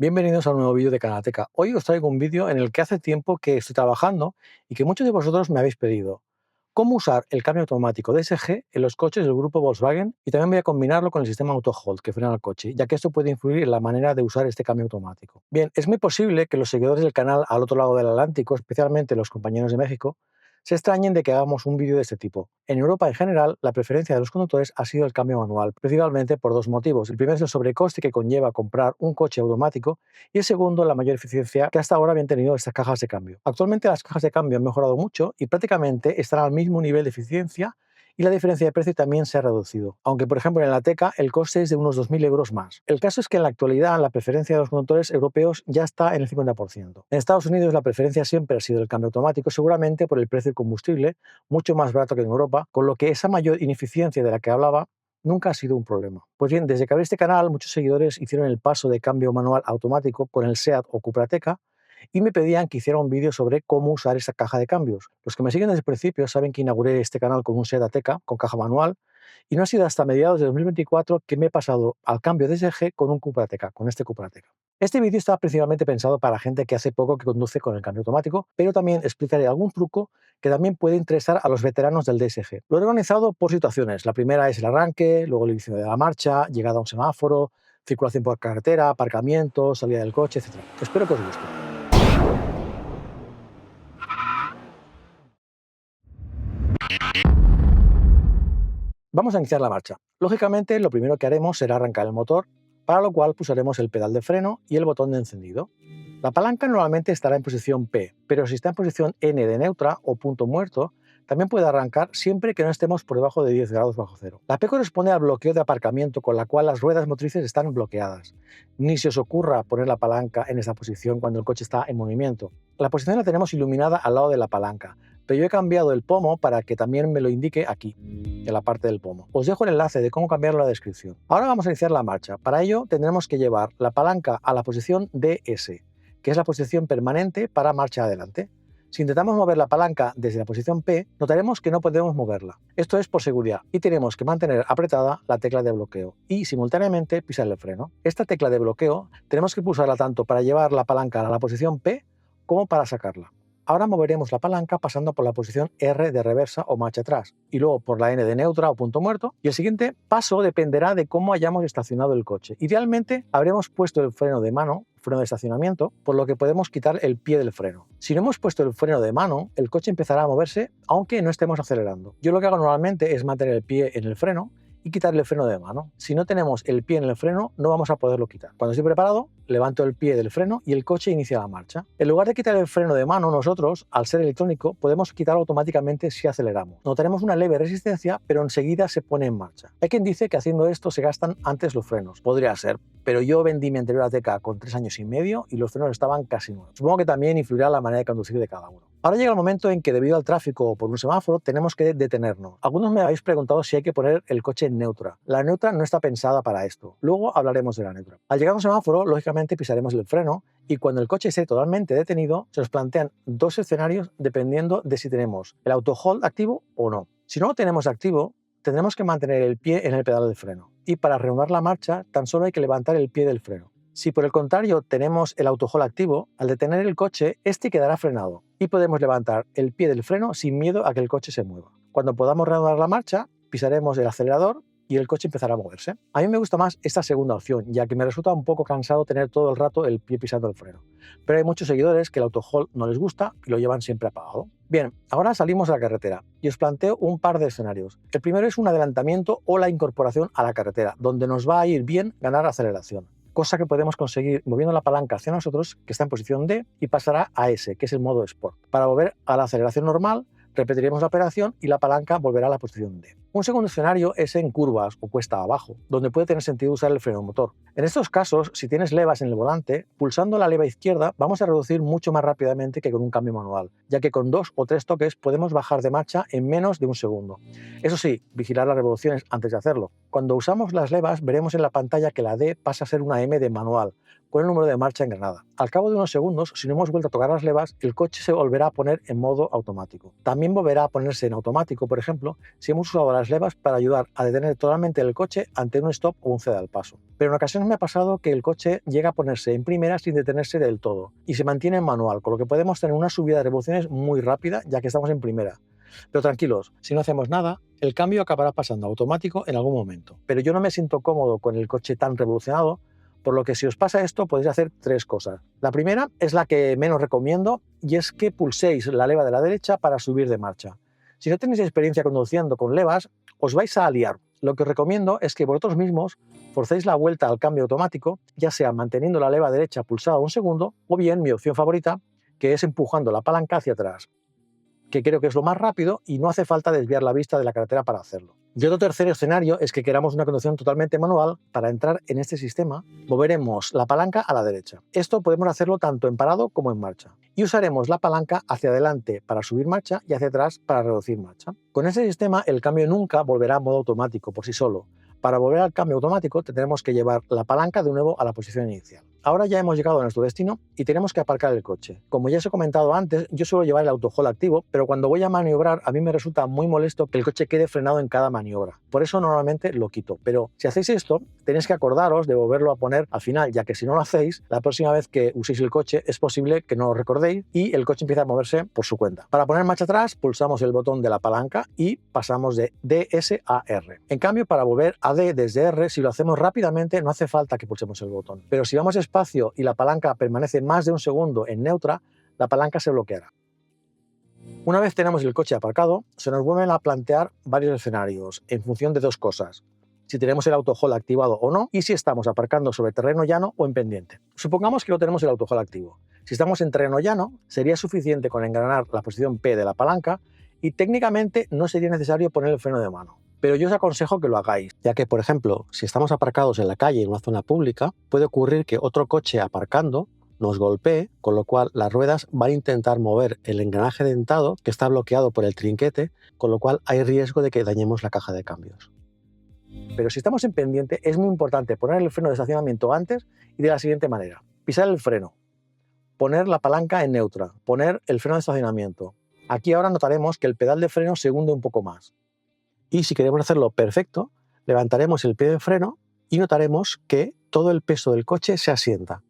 Bienvenidos a un nuevo vídeo de Canalteca. Hoy os traigo un vídeo en el que hace tiempo que estoy trabajando y que muchos de vosotros me habéis pedido. Cómo usar el cambio automático DSG en los coches del grupo Volkswagen, y también voy a combinarlo con el sistema Auto Hold que frena el coche, ya que esto puede influir en la manera de usar este cambio automático. Bien, es muy posible que los seguidores del canal al otro lado del Atlántico, especialmente los compañeros de México, se extrañen de que hagamos un vídeo de este tipo. En Europa en general, la preferencia de los conductores ha sido el cambio manual, principalmente por dos motivos. El primero es el sobrecoste que conlleva comprar un coche automático, y el segundo, la mayor eficiencia que hasta ahora habían tenido estas cajas de cambio. Actualmente las cajas de cambio han mejorado mucho y prácticamente están al mismo nivel de eficiencia, y la diferencia de precio también se ha reducido, aunque por ejemplo en la Teca el coste es de unos 2.000 euros más. El caso es que en la actualidad la preferencia de los conductores europeos ya está en el 50%. En Estados Unidos la preferencia siempre ha sido el cambio automático, seguramente por el precio del combustible, mucho más barato que en Europa, con lo que esa mayor ineficiencia de la que hablaba nunca ha sido un problema. Pues bien, desde que abrí este canal, muchos seguidores hicieron el paso de cambio manual a automático con el SEAT o Cupra Ateca y me pedían que hiciera un vídeo sobre cómo usar esa caja de cambios. Los que me siguen desde el principio saben que inauguré este canal con un SEAT Ateca con caja manual, y no ha sido hasta mediados de 2024 que me he pasado al cambio DSG con un Cupra Ateca, con este Cupra Ateca. Este vídeo está principalmente pensado para gente que hace poco que conduce con el cambio automático, pero también explicaré algún truco que también puede interesar a los veteranos del DSG. Lo he organizado por situaciones. La primera es el arranque, luego el inicio de la marcha, llegada a un semáforo, circulación por carretera, aparcamiento, salida del coche, etc. Espero que os guste. Vamos a iniciar la marcha. Lógicamente, lo primero que haremos será arrancar el motor, para lo cual pulsaremos el pedal de freno y el botón de encendido. La palanca normalmente estará en posición P, pero si está en posición N de neutra o punto muerto, también puede arrancar siempre que no estemos por debajo de 10 grados bajo cero. La P corresponde al bloqueo de aparcamiento, con la cual las ruedas motrices están bloqueadas. Ni se os ocurra poner la palanca en esta posición cuando el coche está en movimiento. La posición la tenemos iluminada al lado de la palanca, pero yo he cambiado el pomo para que también me lo indique aquí, en la parte del pomo. Os dejo el enlace de cómo cambiarlo en la descripción. Ahora vamos a iniciar la marcha. Para ello tendremos que llevar la palanca a la posición DS, que es la posición permanente para marcha adelante. Si intentamos mover la palanca desde la posición P, notaremos que no podemos moverla. Esto es por seguridad, y tenemos que mantener apretada la tecla de bloqueo y simultáneamente pisar el freno. Esta tecla de bloqueo tenemos que pulsarla tanto para llevar la palanca a la posición P como para sacarla. Ahora moveremos la palanca pasando por la posición R de reversa o marcha atrás, y luego por la N de neutra o punto muerto, y el siguiente paso dependerá de cómo hayamos estacionado el coche. Idealmente habremos puesto el freno de mano, freno de estacionamiento, por lo que podemos quitar el pie del freno. Si no hemos puesto el freno de mano, el coche empezará a moverse aunque no estemos acelerando. Yo lo que hago normalmente es mantener el pie en el freno y quitar el freno de mano. Si no tenemos el pie en el freno, no vamos a poderlo quitar. Cuando estoy preparado, levanto el pie del freno y el coche inicia la marcha. En lugar de quitar el freno de mano, nosotros, al ser electrónico, podemos quitarlo automáticamente si aceleramos. Notaremos una leve resistencia, pero enseguida se pone en marcha. Hay quien dice que haciendo esto se gastan antes los frenos. Podría ser, pero yo vendí mi anterior Ateca con 3 años y medio y los frenos estaban casi nuevos. Supongo que también influirá la manera de conducir de cada uno. Ahora llega el momento en que, debido al tráfico o por un semáforo, tenemos que detenernos. Algunos me habéis preguntado si hay que poner el coche en neutra. La neutra no está pensada para esto. Luego hablaremos de la neutra. Al llegar a un semáforo, lógicamente pisaremos el freno, y cuando el coche esté totalmente detenido, se nos plantean dos escenarios dependiendo de si tenemos el auto hold activo o no. Si no lo tenemos activo, tendremos que mantener el pie en el pedal de freno, y para reanudar la marcha tan solo hay que levantar el pie del freno. Si por el contrario tenemos el auto hold activo, al detener el coche, este quedará frenado y podemos levantar el pie del freno sin miedo a que el coche se mueva. Cuando podamos reanudar la marcha, pisaremos el acelerador y el coche empezará a moverse. A mí me gusta más esta segunda opción, ya que me resulta un poco cansado tener todo el rato el pie pisando el freno. Pero hay muchos seguidores que el auto hold no les gusta y lo llevan siempre apagado. Bien, ahora salimos a la carretera y os planteo un par de escenarios. El primero es un adelantamiento o la incorporación a la carretera, donde nos va a ir bien ganar aceleración, cosa que podemos conseguir moviendo la palanca hacia nosotros, que está en posición D, y pasará a S, que es el modo Sport. Para volver a la aceleración normal, repetiremos la operación y la palanca volverá a la posición D. Un segundo escenario es en curvas o cuesta abajo, donde puede tener sentido usar el freno motor. En estos casos, si tienes levas en el volante, pulsando la leva izquierda vamos a reducir mucho más rápidamente que con un cambio manual, ya que con 2 o 3 toques podemos bajar de marcha en menos de un segundo. Eso sí, vigilar las revoluciones antes de hacerlo. Cuando usamos las levas veremos en la pantalla que la D pasa a ser una M de manual, con el número de marcha engranada. Al cabo de unos segundos, si no hemos vuelto a tocar las levas, el coche se volverá a poner en modo automático. También volverá a ponerse en automático, por ejemplo, si hemos usado las levas para ayudar a detener totalmente el coche ante un stop o un ceda al paso. Pero en ocasiones me ha pasado que el coche llega a ponerse en primera sin detenerse del todo y se mantiene en manual, con lo que podemos tener una subida de revoluciones muy rápida ya que estamos en primera. Pero tranquilos, si no hacemos nada, el cambio acabará pasando automático en algún momento. Pero yo no me siento cómodo con el coche tan revolucionado, por lo que si os pasa esto podéis hacer tres cosas. La primera es la que menos recomiendo y es que pulséis la leva de la derecha para subir de marcha. Si no tenéis experiencia conduciendo con levas, os vais a liar. Lo que os recomiendo es que vosotros mismos forcéis la vuelta al cambio automático, ya sea manteniendo la leva derecha pulsada un segundo o bien mi opción favorita, que es empujando la palanca hacia atrás, que creo que es lo más rápido y no hace falta desviar la vista de la carretera para hacerlo. Y otro tercer escenario es que queramos una conducción totalmente manual. Para entrar en este sistema, moveremos la palanca a la derecha. Esto podemos hacerlo tanto en parado como en marcha. Y usaremos la palanca hacia adelante para subir marcha y hacia atrás para reducir marcha. Con este sistema, el cambio nunca volverá a modo automático por sí solo. Para volver al cambio automático tendremos que llevar la palanca de nuevo a la posición inicial. Ahora ya hemos llegado a nuestro destino y tenemos que aparcar el coche. Como ya os he comentado antes, yo suelo llevar el auto-hold activo, pero cuando voy a maniobrar a mí me resulta muy molesto que el coche quede frenado en cada maniobra. Por eso normalmente lo quito. Pero si hacéis esto, tenéis que acordaros de volverlo a poner al final, ya que si no lo hacéis, la próxima vez que uséis el coche es posible que no lo recordéis y el coche empieza a moverse por su cuenta. Para poner marcha atrás, pulsamos el botón de la palanca y pasamos de DS a R. En cambio, para volver a D desde R, si lo hacemos rápidamente, no hace falta que pulsemos el botón. Pero si vamos despacio y la palanca permanece más de un segundo en neutra, la palanca se bloqueará. Una vez tenemos el coche aparcado, se nos vuelven a plantear varios escenarios en función de dos cosas: si tenemos el auto-hold activado o no, y si estamos aparcando sobre terreno llano o en pendiente. Supongamos que no tenemos el auto-hold activo. Si estamos en terreno llano, sería suficiente con engranar la posición P de la palanca y técnicamente no sería necesario poner el freno de mano. Pero yo os aconsejo que lo hagáis, ya que, por ejemplo, si estamos aparcados en la calle en una zona pública, puede ocurrir que otro coche aparcando nos golpee, con lo cual las ruedas van a intentar mover el engranaje dentado que está bloqueado por el trinquete, con lo cual hay riesgo de que dañemos la caja de cambios. Pero si estamos en pendiente, es muy importante poner el freno de estacionamiento antes y de la siguiente manera: pisar el freno, poner la palanca en neutra, poner el freno de estacionamiento. Aquí ahora notaremos que el pedal de freno se hunde un poco más. Y si queremos hacerlo perfecto, levantaremos el pie de freno y notaremos que todo el peso del coche se asienta.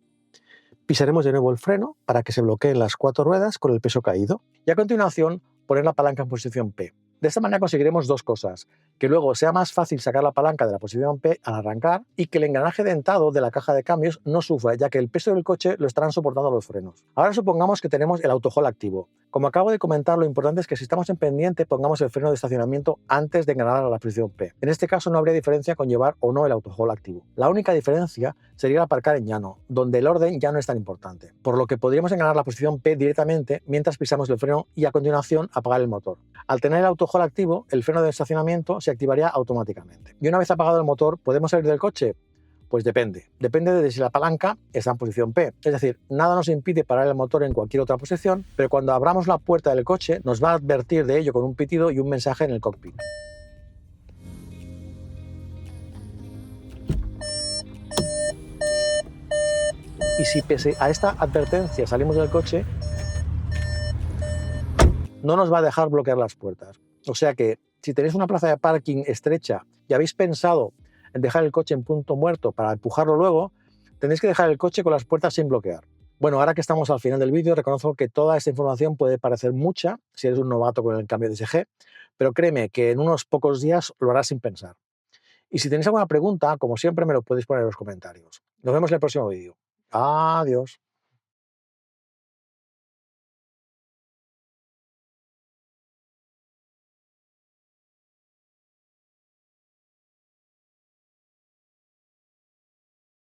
Pisaremos de nuevo el freno para que se bloqueen las cuatro ruedas con el peso caído. Y a continuación, poner la palanca en posición P. De esta manera conseguiremos dos cosas: que luego sea más fácil sacar la palanca de la posición P al arrancar y que el engranaje dentado de la caja de cambios no sufra, ya que el peso del coche lo estarán soportando los frenos. Ahora supongamos que tenemos el auto-hold activo. Como acabo de comentar, lo importante es que si estamos en pendiente pongamos el freno de estacionamiento antes de engranar a la posición P. En este caso no habría diferencia con llevar o no el auto-hold activo. La única diferencia sería aparcar en llano, donde el orden ya no es tan importante, por lo que podríamos engranar la posición P directamente mientras pisamos el freno y a continuación apagar el motor. Al tener el auto-hold activo, el freno de estacionamiento se activaría automáticamente. Y una vez apagado el motor, ¿podemos salir del coche? Pues depende. Depende de si la palanca está en posición P. Es decir, nada nos impide parar el motor en cualquier otra posición, pero cuando abramos la puerta del coche nos va a advertir de ello con un pitido y un mensaje en el cockpit. Y si pese a esta advertencia salimos del coche, no nos va a dejar bloquear las puertas. O sea que si tenéis una plaza de parking estrecha y habéis pensado en dejar el coche en punto muerto para empujarlo luego, tenéis que dejar el coche con las puertas sin bloquear. Bueno, ahora que estamos al final del vídeo, reconozco que toda esta información puede parecer mucha si eres un novato con el cambio de DSG, pero créeme que en unos pocos días lo harás sin pensar. Y si tenéis alguna pregunta, como siempre, me lo podéis poner en los comentarios. Nos vemos en el próximo vídeo. Adiós.